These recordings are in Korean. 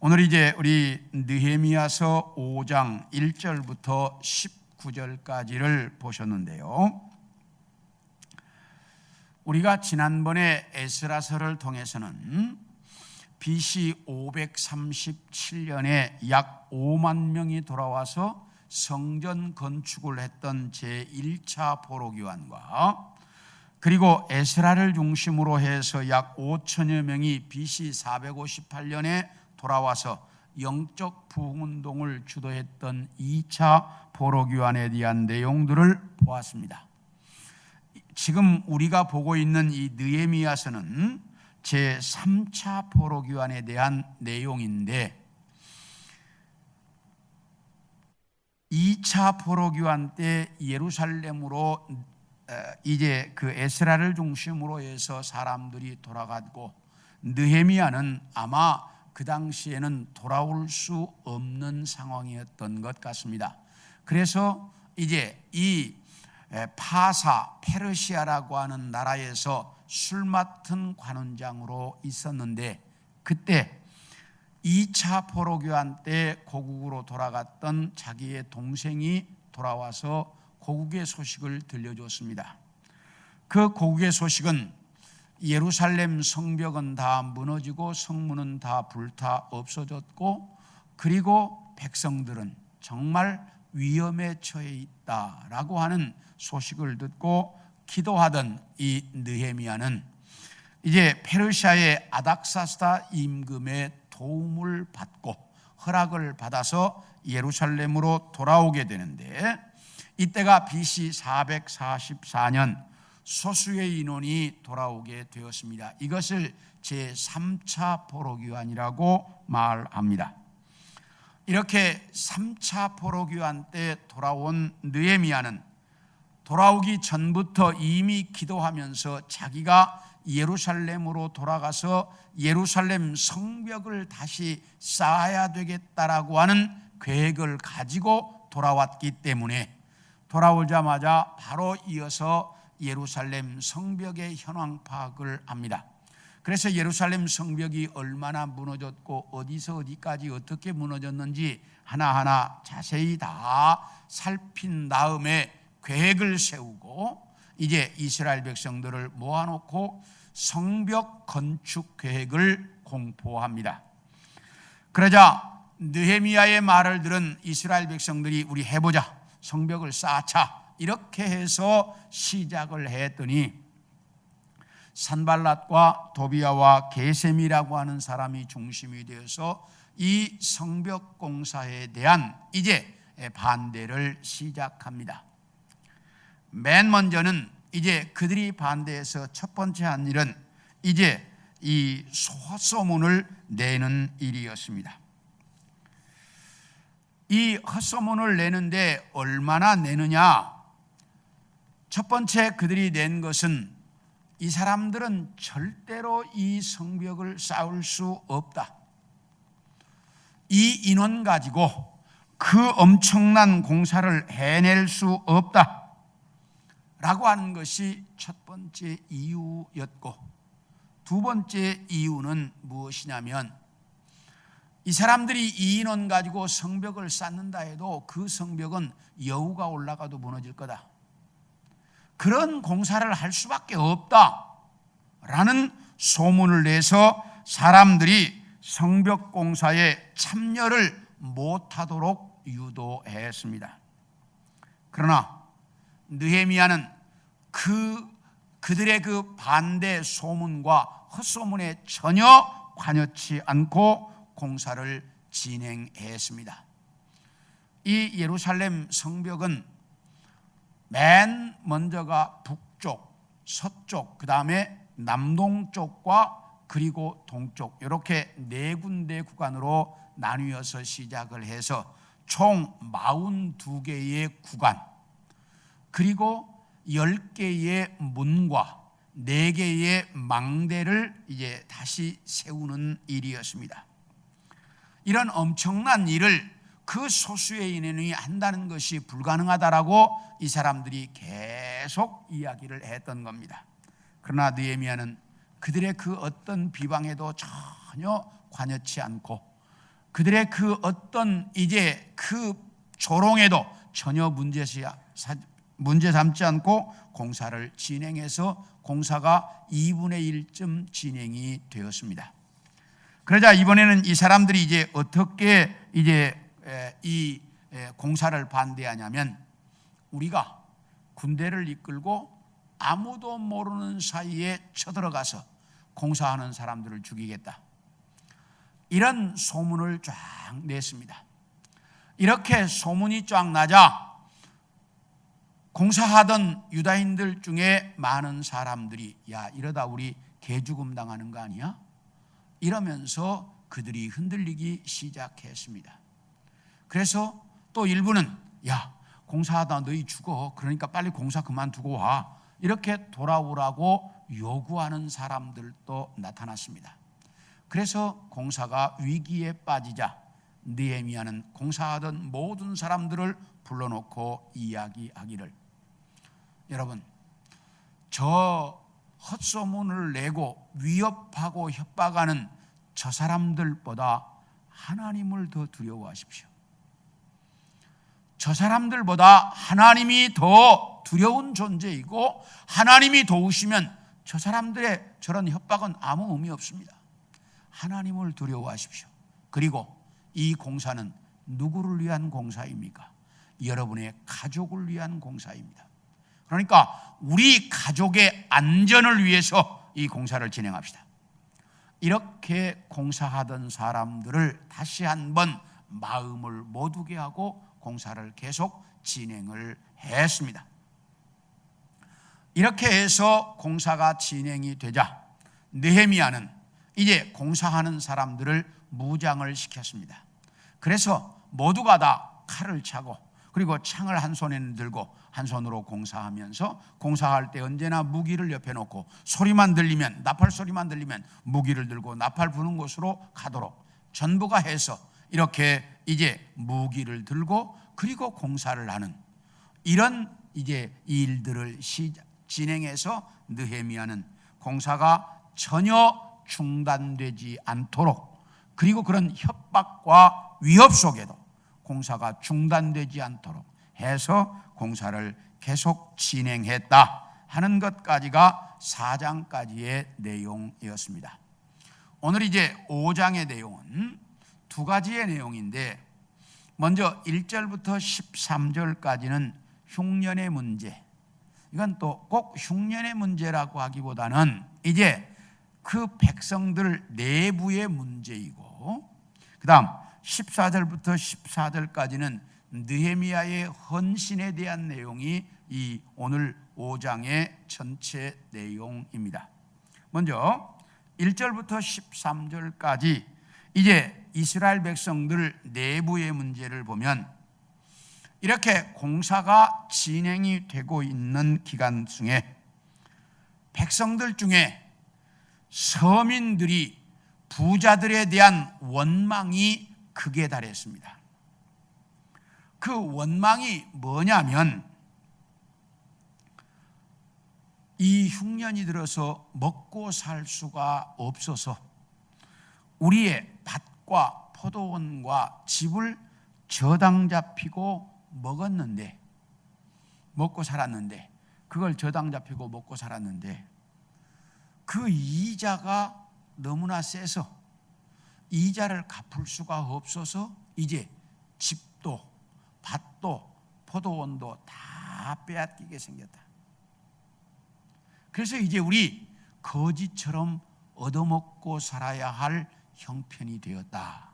오늘 이제 우리 느헤미야서 5장 1절부터 19절까지를 보셨는데요. 우리가 지난번에 에스라서를 통해서는 BC 537년에 약 5만 명이 돌아와서 성전 건축을 했던 제1차 포로기환과 그리고 에스라를 중심으로 해서 약 5천여 명이 BC 458년에 돌아와서 영적 부흥운동을 주도했던 2차 포로기환에 대한 내용들을 보았습니다. 지금 우리가 보고 있는 이 느헤미야서는 제3차 포로기환에 대한 내용인데 2차 포로기환 때 예루살렘으로 이제 그 에스라를 중심으로 해서 사람들이 돌아갔고 느헤미야는 아마 그 당시에는 돌아올 수 없는 상황이었던 것 같습니다. 그래서 이제 이 파사 페르시아라고 하는 나라에서 술 맡은 관원장으로 있었는데 그때 2차 포로교환 때 고국으로 돌아갔던 자기의 동생이 돌아와서 고국의 소식을 들려줬습니다. 그 고국의 소식은 예루살렘 성벽은 다 무너지고 성문은 다 불타 없어졌고 그리고 백성들은 정말 위험에 처해 있다라고 하는 소식을 듣고 기도하던 이 느헤미야는 이제 페르시아의 아닥사스다 임금의 도움을 받고 허락을 받아서 예루살렘으로 돌아오게 되는데 이때가 BC 444년 소수의 인원이 돌아오게 되었습니다. 이것을 제3차 포로기환이라고 말합니다. 이렇게 3차 포로기환 때 돌아온 느헤미야는 돌아오기 전부터 이미 기도하면서 자기가 예루살렘으로 돌아가서 예루살렘 성벽을 다시 쌓아야 되겠다라고 하는 계획을 가지고 돌아왔기 때문에 돌아오자마자 바로 이어서 예루살렘 성벽의 현황 파악을 합니다. 그래서 예루살렘 성벽이 얼마나 무너졌고 어디서 어디까지 어떻게 무너졌는지 하나하나 자세히 다 살핀 다음에 계획을 세우고 이제 이스라엘 백성들을 모아놓고 성벽 건축 계획을 공포합니다. 그러자 느헤미야의 말을 들은 이스라엘 백성들이 우리 해보자, 성벽을 쌓자 이렇게 해서 시작을 했더니 산발랏과 도비아와 게셈이라고 하는 사람이 중심이 되어서 이 성벽 공사에 대한 이제 반대를 시작합니다. 맨 먼저는 이제 그들이 반대해서 첫 번째 한 일은 이제 이 헛소문을 내는 일이었습니다. 이 헛소문을 내는데 얼마나 내느냐? 첫 번째 그들이 낸 것은 이 사람들은 절대로 이 성벽을 쌓을 수 없다. 이 인원 가지고 그 엄청난 공사를 해낼 수 없다. 라고 하는 것이 첫 번째 이유였고 두 번째 이유는 무엇이냐면 이 사람들이 이 인원 가지고 성벽을 쌓는다 해도 그 성벽은 여우가 올라가도 무너질 거다. 그런 공사를 할 수밖에 없다라는 소문을 내서 사람들이 성벽 공사에 참여를 못하도록 유도했습니다. 그러나 느헤미야는 그들의 그 반대 소문과 헛소문에 전혀 관여치 않고 공사를 진행했습니다. 이 예루살렘 성벽은 맨 먼저가 북쪽, 서쪽, 그 다음에 남동쪽과 그리고 동쪽 이렇게 네 군데 구간으로 나뉘어서 시작을 해서 총 42개의 구간 그리고 10개의 문과 4개의 망대를 이제 다시 세우는 일이었습니다. 이런 엄청난 일을 그 소수의 인원이 한다는 것이 불가능하다라고 이 사람들이 계속 이야기를 했던 겁니다. 그러나 느헤미야는 그들의 그 어떤 비방에도 전혀 관여치 않고 그들의 그 어떤 이제 그 조롱에도 전혀 문제 삼지 않고 공사를 진행해서 공사가 2분의 1쯤 진행이 되었습니다. 그러자 이번에는 이 사람들이 이제 어떻게 이제 이 공사를 반대하냐면, 우리가 군대를 이끌고 아무도 모르는 사이에 쳐들어가서 공사하는 사람들을 죽이겠다, 이런 소문을 쫙 냈습니다. 이렇게 소문이 쫙 나자 공사하던 유다인들 중에 많은 사람들이 야, 이러다 우리 개죽음 당하는 거 아니야? 이러면서 그들이 흔들리기 시작했습니다. 그래서 또 일부는 야, 공사하다 너희 죽어, 그러니까 빨리 공사 그만두고 와, 이렇게 돌아오라고 요구하는 사람들도 나타났습니다. 그래서 공사가 위기에 빠지자 느헤미야는 공사하던 모든 사람들을 불러놓고 이야기하기를, 여러분, 저 헛소문을 내고 위협하고 협박하는 저 사람들보다 하나님을 더 두려워하십시오. 저 사람들보다 하나님이 더 두려운 존재이고, 하나님이 도우시면 저 사람들의 저런 협박은 아무 의미 없습니다. 하나님을 두려워하십시오. 그리고 이 공사는 누구를 위한 공사입니까? 여러분의 가족을 위한 공사입니다. 그러니까 우리 가족의 안전을 위해서 이 공사를 진행합시다. 이렇게 공사하던 사람들을 다시 한번 마음을 못 오게 하고 공사를 계속 진행을 했습니다. 이렇게 해서 공사가 진행이 되자 느헤미야는 이제 공사하는 사람들을 무장을 시켰습니다. 그래서 모두가 다 칼을 차고, 그리고 창을 한 손에는 들고 한 손으로 공사하면서, 공사할 때 언제나 무기를 옆에 놓고 소리만 들리면, 나팔 소리만 들리면 무기를 들고 나팔 부는 곳으로 가도록 전부가 해서 이렇게 이제 무기를 들고 그리고 공사를 하는 이런 이제 일들을 진행해서 느헤미야는 공사가 전혀 중단되지 않도록, 그리고 그런 협박과 위협 속에도 공사가 중단되지 않도록 해서 공사를 계속 진행했다 하는 것까지가 4장까지의 내용이었습니다. 오늘 이제 5장의 내용은 두 가지의 내용인데, 먼저 1절부터 13절까지는 흉년의 문제, 이건 또 꼭 흉년의 문제라고 하기보다는 이제 그 백성들 내부의 문제이고, 그 다음 14절부터 14절까지는 느헤미야의 헌신에 대한 내용이 이 오늘 5장의 전체 내용입니다. 먼저 1절부터 13절까지 이제 이스라엘 백성들 내부의 문제를 보면, 이렇게 공사가 진행이 되고 있는 기간 중에 백성들 중에 서민들이 부자들에 대한 원망이 극에 달했습니다. 그 원망이 뭐냐면, 이 흉년이 들어서 먹고 살 수가 없어서 우리의 밭과 포도원과 집을 저당 잡히고 먹고 살았는데, 그걸 저당 잡히고 먹고 살았는데 그 이자가 너무나 세서 이자를 갚을 수가 없어서 이제 집도 밭도 포도원도 다 빼앗기게 생겼다. 그래서 이제 우리 거지처럼 얻어먹고 살아야 할 형편이 되었다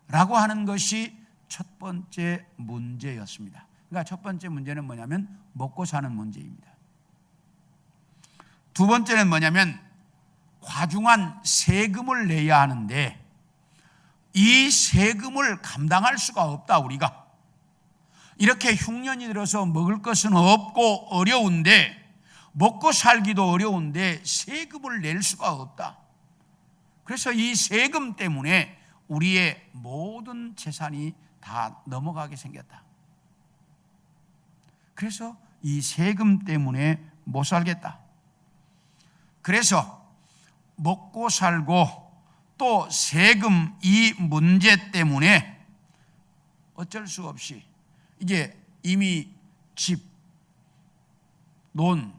라고 하는 것이 첫 번째 문제였습니다. 그러니까 첫 번째 문제는 뭐냐면 먹고 사는 문제입니다. 두 번째는 뭐냐면 과중한 세금을 내야 하는데, 이 세금을 감당할 수가 없다. 우리가 이렇게 흉년이 들어서 먹을 것은 없고 어려운데, 먹고 살기도 어려운데 세금을 낼 수가 없다. 그래서 이 세금 때문에 우리의 모든 재산이 다 넘어가게 생겼다. 그래서 이 세금 때문에 못 살겠다. 그래서 먹고 살고 또 세금 이 문제 때문에 어쩔 수 없이 이제 이미 집, 논,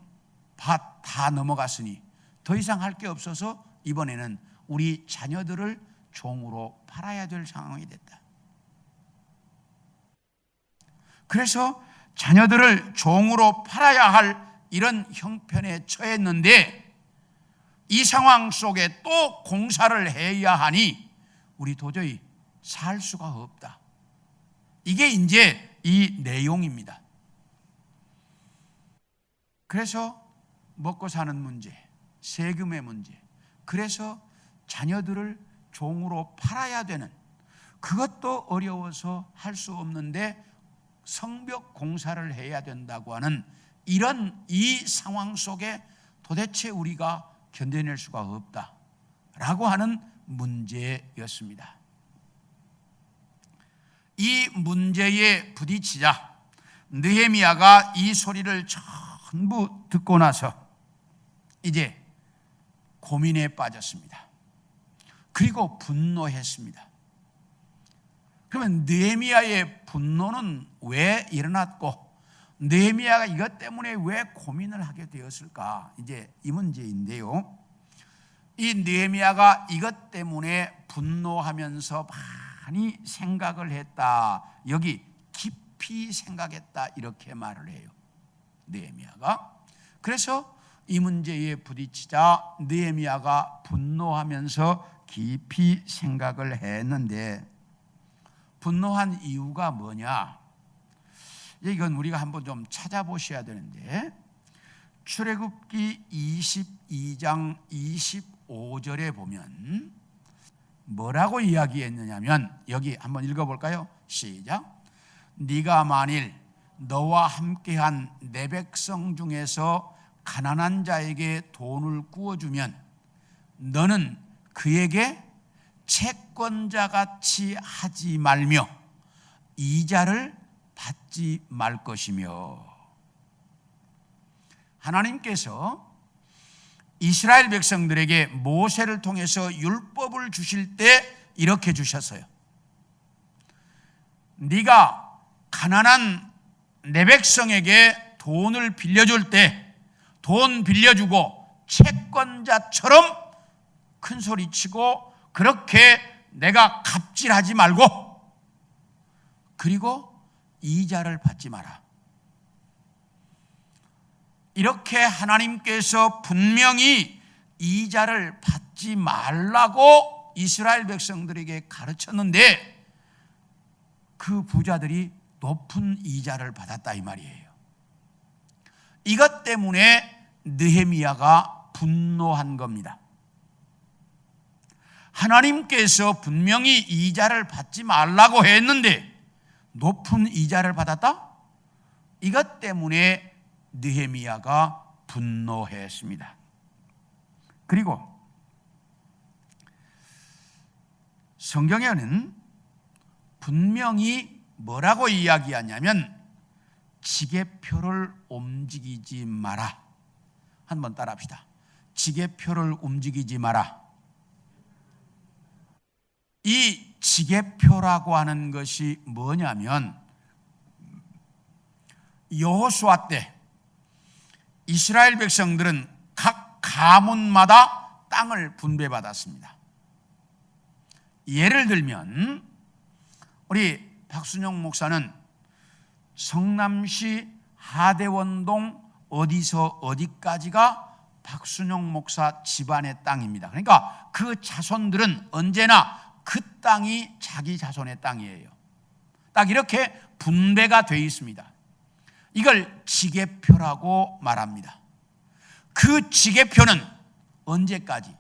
밭 다 넘어갔으니 더 이상 할 게 없어서 이번에는 우리 자녀들을 종으로 팔아야 될 상황이 됐다. 그래서 자녀들을 종으로 팔아야 할 이런 형편에 처했는데 이 상황 속에 또 공사를 해야 하니 우리 도저히 살 수가 없다. 이게 이제 이 내용입니다. 그래서 먹고 사는 문제, 세금의 문제, 그래서 자녀들을 종으로 팔아야 되는, 그것도 어려워서 할 수 없는데 성벽 공사를 해야 된다고 하는 이런 이 상황 속에 도대체 우리가 견뎌낼 수가 없다라고 하는 문제였습니다. 이 문제에 부딪히자 느헤미야가 이 소리를 전부 듣고 나서 이제 고민에 빠졌습니다. 그리고 분노했습니다. 그러면 느헤미야의 분노는 왜 일어났고 느헤미야가 이것 때문에 왜 고민을 하게 되었을까? 이제 이 문제인데요. 이 느헤미야가 이것 때문에 분노하면서 많이 생각을 했다. 여기 깊이 생각했다 이렇게 말을 해요. 느헤미야가. 그래서 이 문제에 부딪히자 느헤미야가 분노하면서 깊이 생각을 했는데 분노한 이유가 뭐냐? 이건 우리가 한번 좀 찾아보셔야 되는데 출애굽기 22장 25절에 보면 뭐라고 이야기했느냐면 여기 한번 읽어볼까요? 시작. 네가 만일 너와 함께한 내 백성 중에서 가난한 자에게 돈을 구워주면 너는 그에게 채권자같이 하지 말며 이자를 받지 말 것이며. 하나님께서 이스라엘 백성들에게 모세를 통해서 율법을 주실 때 이렇게 주셨어요. 네가 가난한 내 백성에게 돈을 빌려줄 때 돈 빌려주고 채권자처럼 큰 소리치고 그렇게 내가 갑질하지 말고 그리고 이자를 받지 마라. 이렇게 하나님께서 분명히 이자를 받지 말라고 이스라엘 백성들에게 가르쳤는데 그 부자들이 높은 이자를 받았다 이 말이에요. 이것 때문에 느헤미야가 분노한 겁니다. 하나님께서 분명히 이자를 받지 말라고 했는데 높은 이자를 받았다? 이것 때문에 느헤미야가 분노했습니다. 그리고 성경에는 분명히 뭐라고 이야기하냐면 지게표를 움직이지 마라. 한번 따라합시다. 지게표를 움직이지 마라. 이 지게표라고 하는 것이 뭐냐면 여호수아 때 이스라엘 백성들은 각 가문마다 땅을 분배받았습니다. 예를 들면 우리 박순영 목사는 성남시 하대원동 어디서 어디까지가 박순영 목사 집안의 땅입니다. 그러니까 그 자손들은 언제나 그 땅이 자기 자손의 땅이에요. 딱 이렇게 분배가 되어 있습니다. 이걸 지게표라고 말합니다. 그 지게표는 언제까지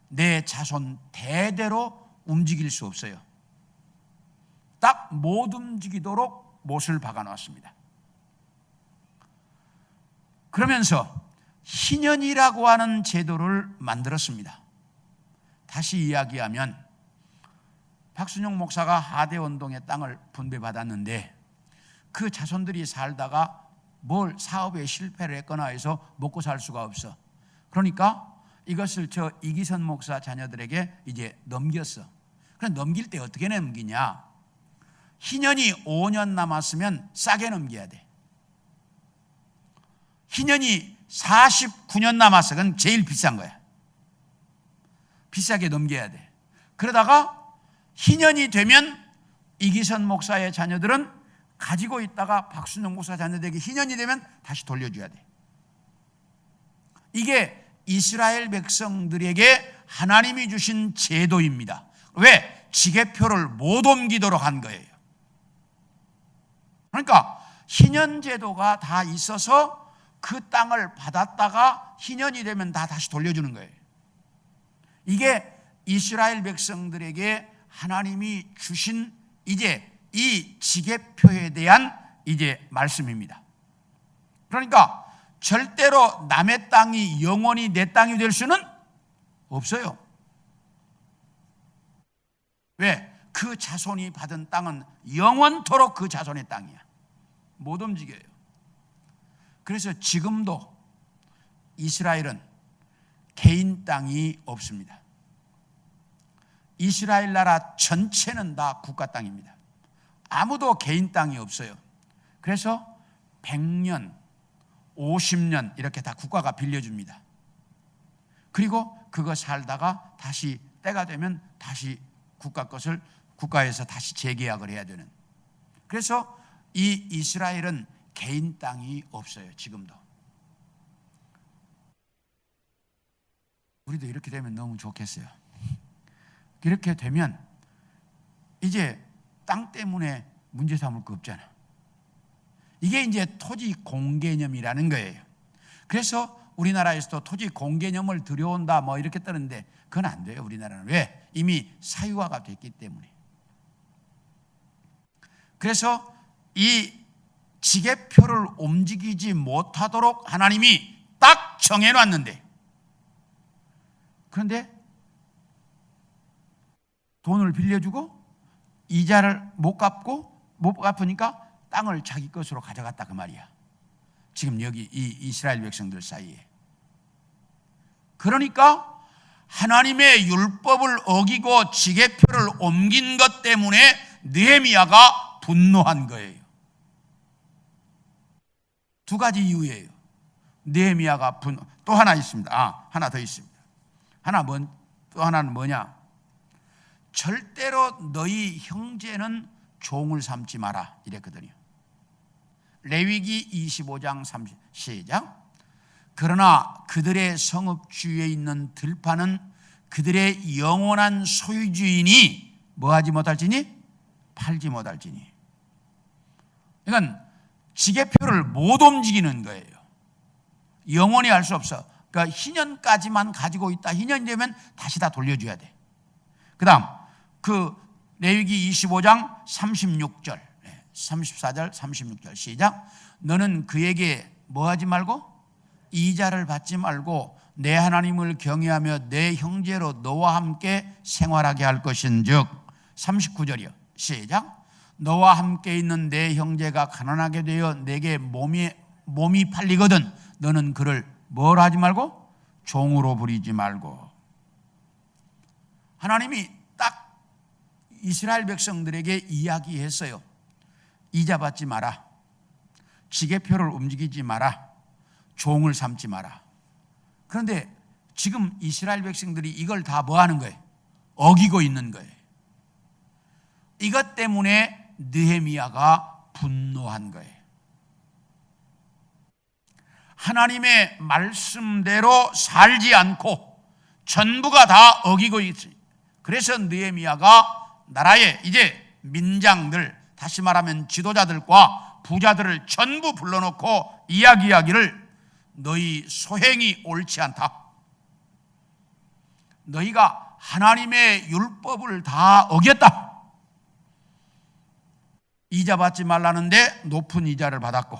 내 자손 대대로 움직일 수 없어요. 딱 못 움직이도록 못을 박아놨습니다. 그러면서 희년이라고 하는 제도를 만들었습니다. 다시 이야기하면 박순영 목사가 하대원동의 땅을 분배받았는데 그 자손들이 살다가 뭘 사업에 실패를 했거나 해서 먹고 살 수가 없어. 그러니까 이것을 저 이기선 목사 자녀들에게 이제 넘겼어. 그럼 넘길 때 어떻게 넘기냐? 희년이 5년 남았으면 싸게 넘겨야 돼. 희년이 49년 남았어. 그건 제일 비싼 거야. 비싸게 넘겨야 돼. 그러다가 희년이 되면 이기선 목사의 자녀들은 가지고 있다가 박순영 목사 자녀들에게 희년이 되면 다시 돌려줘야 돼. 이게 이스라엘 백성들에게 하나님이 주신 제도입니다. 왜? 지계표를 못 옮기도록 한 거예요. 그러니까 희년 제도가 다 있어서 그 땅을 받았다가 희년이 되면 다 다시 돌려주는 거예요. 이게 이스라엘 백성들에게 하나님이 주신 이제 이 지계표에 대한 이제 말씀입니다. 그러니까 절대로 남의 땅이 영원히 내 땅이 될 수는 없어요. 왜? 그 자손이 받은 땅은 영원토록 그 자손의 땅이야. 못 움직여요. 그래서 지금도 이스라엘은 개인 땅이 없습니다. 이스라엘 나라 전체는 다 국가 땅입니다. 아무도 개인 땅이 없어요. 그래서 100년, 50년 이렇게 다 국가가 빌려줍니다. 그리고 그거 살다가 다시 때가 되면 다시 국가 것을 국가에서 다시 재계약을 해야 되는. 그래서 이 이스라엘은 개인 땅이 없어요. 지금도. 우리도 이렇게 되면 너무 좋겠어요. 이렇게 되면 이제 땅 때문에 문제 삼을 거 없잖아. 이게 이제 토지 공개념이라는 거예요. 그래서 우리나라에서도 토지 공개념을 들여온다 뭐 이렇게 뜨는데 그건 안 돼요. 우리나라는. 왜? 이미 사유화가 됐기 때문에. 그래서 이 지계표를 움직이지 못하도록 하나님이 딱 정해놨는데, 그런데 돈을 빌려주고 이자를 못 갚으니까 땅을 자기 것으로 가져갔다 그 말이야. 지금 여기 이 이스라엘 백성들 사이에. 그러니까 하나님의 율법을 어기고 지계표를 옮긴 것 때문에 느헤미야가 분노한 거예요. 두 가지 이유예요. 느헤미야가 또 하나 있습니다. 하나 더 있습니다. 또 하나는 뭐냐? 절대로 너희 형제는 종을 삼지 마라 이랬거든요. 레위기 25장 30 시작. 그러나 그들의 성읍 주위에 있는 들판은 그들의 영원한 소유주인이 뭐하지 못할지니? 팔지 못할지니. 그러니까 지계표를 못 움직이는 거예요. 영원히 할 수 없어. 그러니까 희년까지만 가지고 있다. 희년이 되면 다시 다 돌려줘야 돼. 그 다음 그 레위기 25장 36절 34절 36절 시작. 너는 그에게 뭐하지 말고? 이자를 받지 말고 내 하나님을 경외하며 내 형제로 너와 함께 생활하게 할 것인즉. 39절이요 시작. 너와 함께 있는 내 형제가 가난하게 되어 내게 몸이 팔리거든 너는 그를 뭘 하지 말고? 종으로 부리지 말고. 하나님이 딱 이스라엘 백성들에게 이야기했어요. 이자 받지 마라. 지계표를 움직이지 마라. 종을 삼지 마라. 그런데 지금 이스라엘 백성들이 이걸 다 뭐 하는 거예요? 어기고 있는 거예요. 이것 때문에 느헤미야가 분노한 거예요. 하나님의 말씀대로 살지 않고 전부가 다 어기고 있어요. 그래서 느헤미야가 나라의 이제 민장들, 다시 말하면 지도자들과 부자들을 전부 불러놓고 이야기하기를 너희 소행이 옳지 않다. 너희가 하나님의 율법을 다 어겼다. 이자 받지 말라는데 높은 이자를 받았고,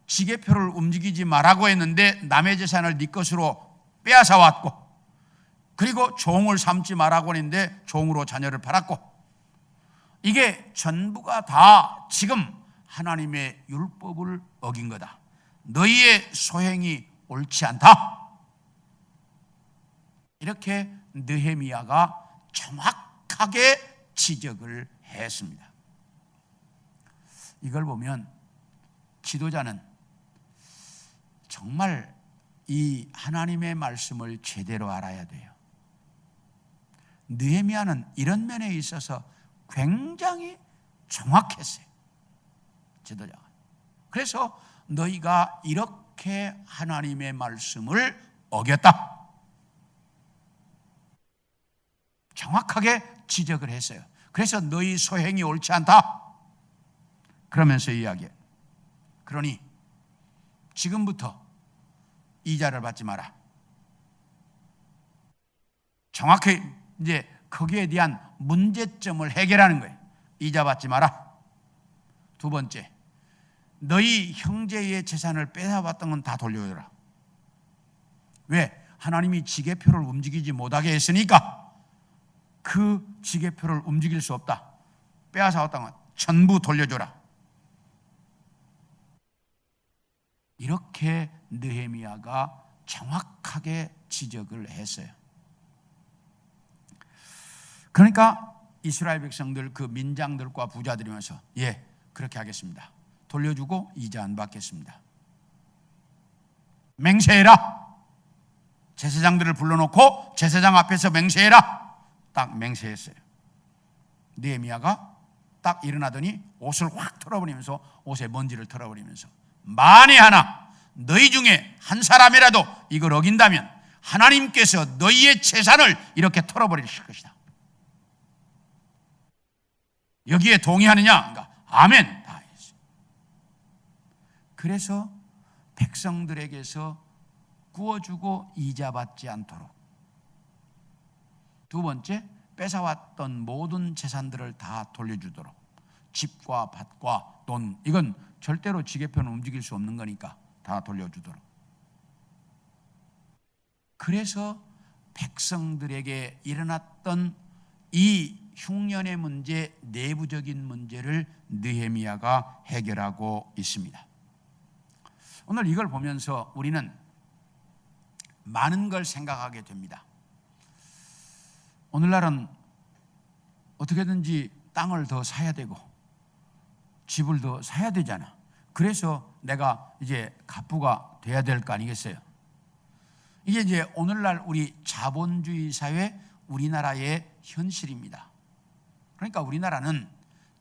지계표를 움직이지 말라고 했는데 남의 재산을 네 것으로 빼앗아 왔고, 그리고 종을 삼지 말라고 했는데 종으로 자녀를 팔았고, 이게 전부가 다 지금 하나님의 율법을 어긴 거다. 너희의 소행이 옳지 않다. 이렇게 느헤미야가 정확하게 지적을 했습니다. 이걸 보면 지도자는 정말 이 하나님의 말씀을 제대로 알아야 돼요. 느헤미야는 이런 면에 있어서 굉장히 정확했어요, 지도자가. 그래서 너희가 이렇게 하나님의 말씀을 어겼다, 정확하게 지적을 했어요. 그래서 너희 소행이 옳지 않다 그러면서 이야기해. 그러니 지금부터 이자를 받지 마라. 정확히 이제 거기에 대한 문제점을 해결하는 거예요. 이자 받지 마라. 두 번째, 너희 형제의 재산을 뺏어봤던 건 다 돌려줘라. 왜? 하나님이 지게표를 움직이지 못하게 했으니까 그 지게표를 움직일 수 없다. 빼앗아왔던 건 전부 돌려줘라. 이렇게 느헤미야가 정확하게 지적을 했어요. 그러니까 이스라엘 백성들, 그 민장들과 부자들이면서 예, 그렇게 하겠습니다. 돌려주고 이자 안 받겠습니다. 맹세해라. 제사장들을 불러놓고 제사장 앞에서 맹세해라. 딱 맹세했어요. 느헤미야가 딱 일어나더니 옷을 확 털어버리면서, 옷에 먼지를 털어버리면서, 만에 하나 너희 중에 한 사람이라도 이걸 어긴다면 하나님께서 너희의 재산을 이렇게 털어버리실 것이다. 여기에 동의하느냐? 그러니까 아멘 다 했어요. 그래서 백성들에게서 구워주고 이자 받지 않도록, 두 번째, 뺏어왔던 모든 재산들을 다 돌려주도록, 집과 밭과 돈, 이건 절대로 지게표는 움직일 수 없는 거니까 다 돌려주도록. 그래서 백성들에게 일어났던 이 흉년의 문제, 내부적인 문제를 느헤미야가 해결하고 있습니다. 오늘 이걸 보면서 우리는 많은 걸 생각하게 됩니다. 오늘날은 어떻게든지 땅을 더 사야 되고 집을 더 사야 되잖아. 그래서 내가 이제 갑부가 돼야 될 거 아니겠어요? 이게 이제 오늘날 우리 자본주의 사회, 우리나라의 현실입니다. 그러니까 우리나라는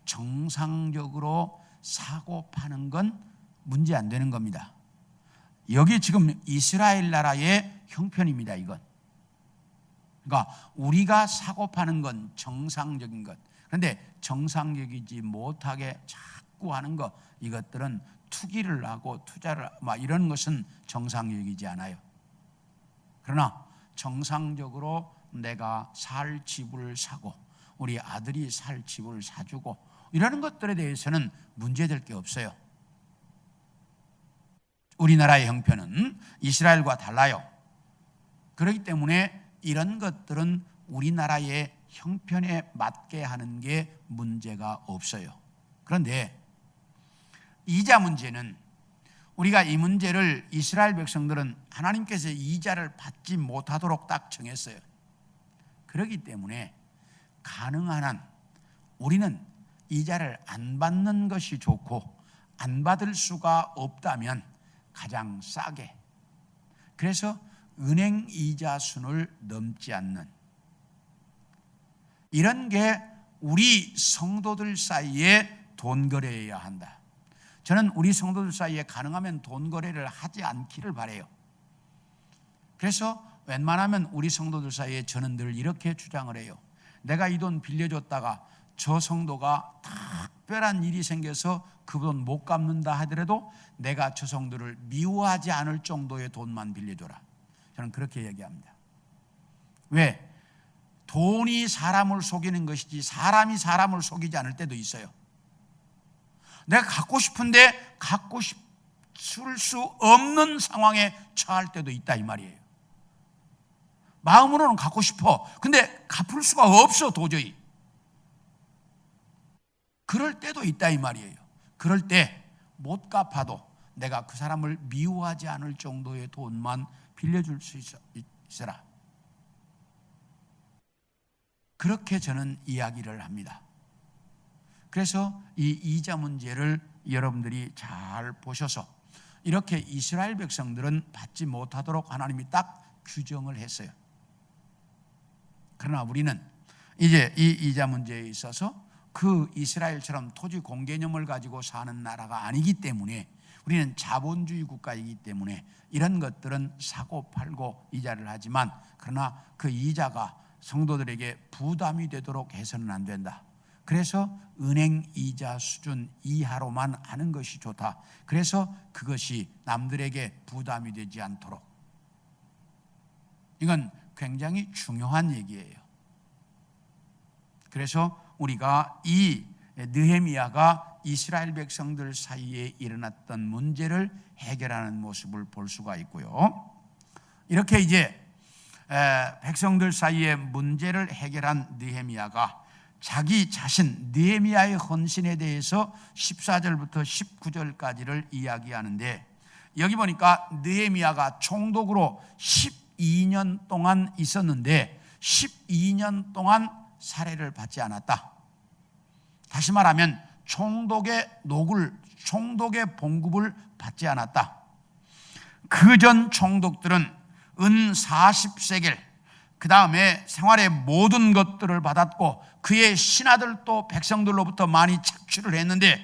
정상적으로 사고 파는 건 문제 안 되는 겁니다. 여기 지금 이스라엘 나라의 형편입니다, 이건. 그러니까 우리가 사고 파는 건 정상적인 것. 그런데 정상적이지 못하게 자꾸 하는 것, 이것들은 투기를 하고 투자를 막 이런 것은 정상적이지 않아요. 그러나 정상적으로 내가 살 집을 사고 우리 아들이 살 집을 사주고 이러는 것들에 대해서는 문제될 게 없어요. 우리나라의 형편은 이스라엘과 달라요. 그렇기 때문에 이런 것들은 우리나라의 형편에 맞게 하는 게 문제가 없어요. 그런데 이자 문제는, 우리가 이 문제를 이스라엘 백성들은 하나님께서 이자를 받지 못하도록 딱 정했어요. 그렇기 때문에 가능한 한 우리는 이자를 안 받는 것이 좋고, 안 받을 수가 없다면 가장 싸게, 그래서 은행 이자 순을 넘지 않는 이런 게 우리 성도들 사이에 돈 거래해야 한다. 저는 우리 성도들 사이에 가능하면 돈 거래를 하지 않기를 바라요. 그래서 웬만하면 우리 성도들 사이에 저는 늘 이렇게 주장을 해요. 내가 이 돈 빌려줬다가 저 성도가 특별한 일이 생겨서 그 돈 못 갚는다 하더라도 내가 저 성도를 미워하지 않을 정도의 돈만 빌려줘라. 저는 그렇게 얘기합니다. 왜? 돈이 사람을 속이는 것이지 사람이 사람을 속이지 않을 때도 있어요. 내가 갖고 싶은데 갖고 싶을 수 없는 상황에 처할 때도 있다 이 말이에요. 마음으로는 갖고 싶어. 근데 갚을 수가 없어 도저히. 그럴 때도 있다 이 말이에요. 그럴 때 못 갚아도 내가 그 사람을 미워하지 않을 정도의 돈만 빌려줄 수 있어라. 그렇게 저는 이야기를 합니다. 그래서 이 이자 문제를 여러분들이 잘 보셔서 이렇게 이스라엘 백성들은 받지 못하도록 하나님이 딱 규정을 했어요. 그러나 우리는 이제 이 이자 문제에 있어서 그 이스라엘처럼 토지 공개념을 가지고 사는 나라가 아니기 때문에, 우리는 자본주의 국가이기 때문에 이런 것들은 사고 팔고 이자를 하지만, 그러나 그 이자가 성도들에게 부담이 되도록 해서는 안 된다. 그래서 은행 이자 수준 이하로만 하는 것이 좋다. 그래서 그것이 남들에게 부담이 되지 않도록. 이건 굉장히 중요한 얘기예요. 그래서 우리가 이 느헤미야가 이스라엘 백성들 사이에 일어났던 문제를 해결하는 모습을 볼 수가 있고요. 이렇게 이제 백성들 사이의 문제를 해결한 느헤미야가 자기 자신 느헤미야의 헌신에 대해서 14절부터 19절까지를 이야기하는데, 여기 보니까 느헤미야가 총독으로 12년 동안 있었는데 12년 동안 살해를 받지 않았다. 다시 말하면 총독의 봉급을 받지 않았다. 그전 총독들은 은 40세겔, 그 다음에 생활의 모든 것들을 받았고 그의 신하들도 백성들로부터 많이 착취를 했는데,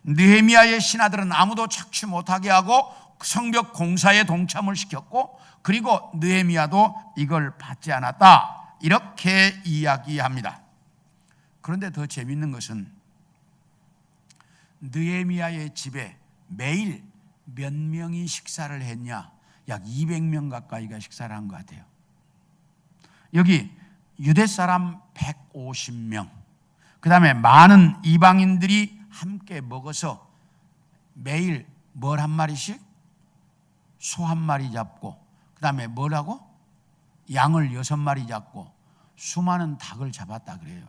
느헤미야의 신하들은 아무도 착취 못하게 하고 성벽 공사에 동참을 시켰고, 그리고 느헤미야도 이걸 받지 않았다. 이렇게 이야기합니다. 그런데 더 재밌는 것은 느헤미야의 집에 매일 몇 명이 식사를 했냐? 약 200명 가까이가 식사를 한 것 같아요. 여기 유대 사람 150명, 그 다음에 많은 이방인들이 함께 먹어서 매일 뭘 한 마리씩? 소 한 마리 잡고, 그 다음에 뭐라고? 양을 6마리 잡고 수많은 닭을 잡았다 그래요.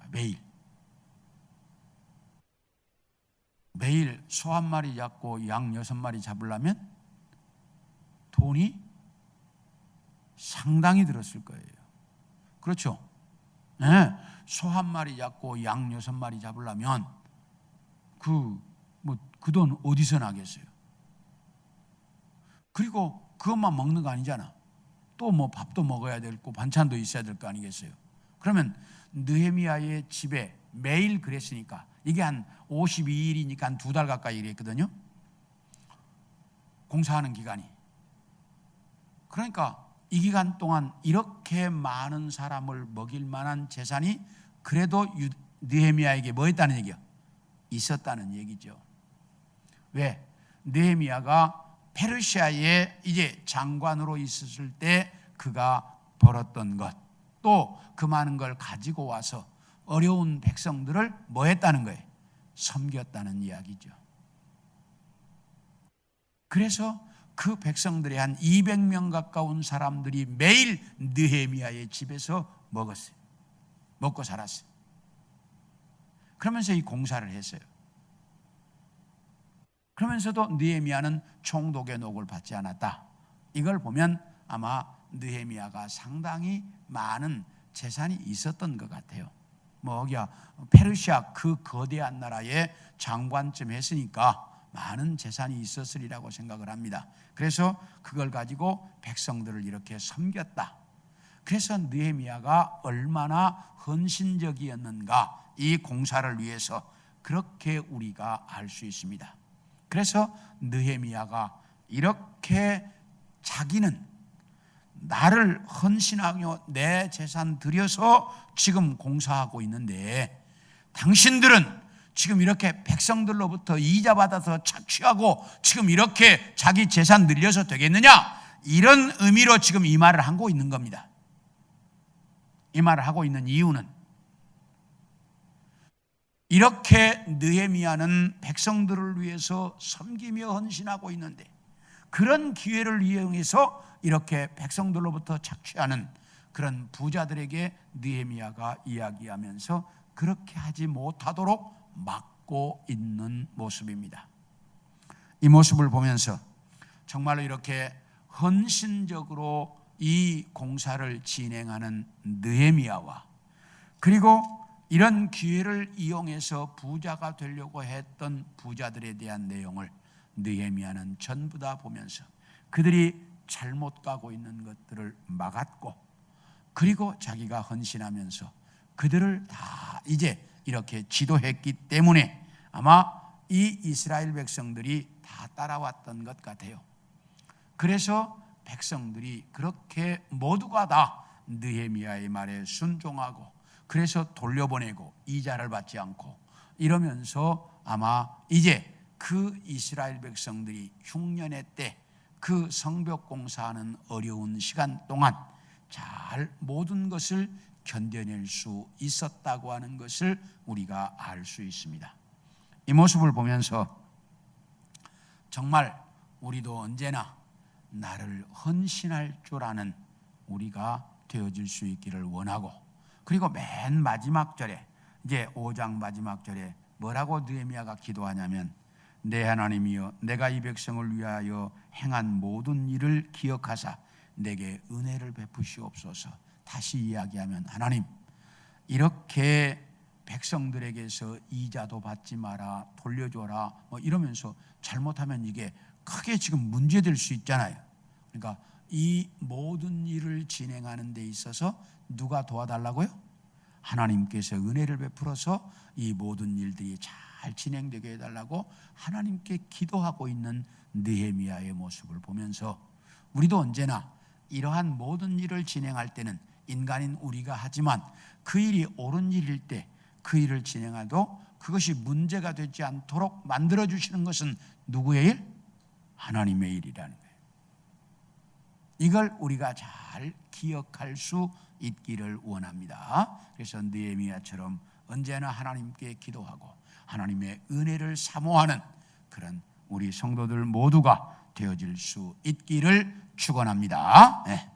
매일 소 한 마리 잡고 양 6마리 잡으려면 돈이 상당히 들었을 거예요. 그렇죠? 네. 소 한 마리 잡고 양 6마리 잡으려면 그 돈 어디서 나겠어요? 그리고 그것만 먹는 거 아니잖아. 또 밥도 먹어야 되고 반찬도 있어야 될 거 아니겠어요? 그러면 느헤미야의 집에 매일 그랬으니까, 이게 한 52일이니까 한 2달 가까이 이랬거든요, 공사하는 기간이. 그러니까 이 기간 동안 이렇게 많은 사람을 먹일 만한 재산이 그래도 느헤미야에게 뭐 했다는 얘기야? 있었다는 얘기죠. 왜? 느헤미야가 페르시아에 이제 장관으로 있었을 때 그가 벌었던 것, 또 그 많은 걸 가지고 와서 어려운 백성들을 뭐 했다는 거예요? 섬겼다는 이야기죠. 그래서 그 백성들의 한 200명 가까운 사람들이 매일 느헤미야의 집에서 먹었어요. 먹고 살았어요. 그러면서 이 공사를 했어요. 그러면서도 느헤미야는 총독의 녹을 받지 않았다. 이걸 보면 아마 느헤미야가 상당히 많은 재산이 있었던 것 같아요. 페르시아 그 거대한 나라의 장관쯤 했으니까 많은 재산이 있었으리라고 생각을 합니다. 그래서 그걸 가지고 백성들을 이렇게 섬겼다. 그래서 느헤미야가 얼마나 헌신적이었는가, 이 공사를 위해서, 그렇게 우리가 알 수 있습니다. 그래서 느헤미야가 이렇게 자기는 나를 헌신하며 내 재산 들여서 지금 공사하고 있는데, 당신들은 지금 이렇게 백성들로부터 이자 받아서 착취하고 지금 이렇게 자기 재산 늘려서 되겠느냐? 이런 의미로 지금 이 말을 하고 있는 겁니다. 이 말을 하고 있는 이유는, 이렇게 느헤미야는 백성들을 위해서 섬기며 헌신하고 있는데, 그런 기회를 이용해서 이렇게 백성들로부터 착취하는 그런 부자들에게 느헤미야가 이야기하면서 그렇게 하지 못하도록 막고 있는 모습입니다. 이 모습을 보면서 정말로 이렇게 헌신적으로 이 공사를 진행하는 느헤미야와 그리고 이런 기회를 이용해서 부자가 되려고 했던 부자들에 대한 내용을 느헤미야는 전부 다 보면서 그들이 잘못 가고 있는 것들을 막았고, 그리고 자기가 헌신하면서 그들을 다 이제 이렇게 지도했기 때문에 아마 이 이스라엘 백성들이 다 따라왔던 것 같아요. 그래서 백성들이 그렇게 모두가 다 느헤미야의 말에 순종하고, 그래서 돌려보내고 이자를 받지 않고 이러면서 아마 이제 그 이스라엘 백성들이 흉년의 때 그 성벽 공사하는 어려운 시간 동안 잘 모든 것을 견뎌낼 수 있었다고 하는 것을 우리가 알 수 있습니다. 이 모습을 보면서 정말 우리도 언제나 나를 헌신할 줄 아는 우리가 되어질 수 있기를 원하고, 그리고 맨 마지막 절에 이제 5장 마지막 절에 뭐라고 느헤미야가 기도하냐면, 내 하나님이여 내가 이 백성을 위하여 행한 모든 일을 기억하사 내게 은혜를 베푸시옵소서. 다시 이야기하면 하나님, 이렇게 백성들에게서 이자도 받지 마라, 돌려줘라 이러면서 잘못하면 이게 크게 지금 문제될 수 있잖아요. 그러니까 이 모든 일을 진행하는 데 있어서 누가 도와달라고요? 하나님께서 은혜를 베풀어서 이 모든 일들이 잘 진행되게 해달라고 하나님께 기도하고 있는 느헤미야의 모습을 보면서 우리도 언제나 이러한 모든 일을 진행할 때는 인간인 우리가 하지만 그 일이 옳은 일일 때 그 일을 진행해도 그것이 문제가 되지 않도록 만들어주시는 것은 누구의 일? 하나님의 일이라는 거예요. 이걸 우리가 잘 기억할 수 있기를 원합니다. 그래서 느헤미야처럼 언제나 하나님께 기도하고 하나님의 은혜를 사모하는 그런 우리 성도들 모두가 되어질 수 있기를 축원합니다. 네.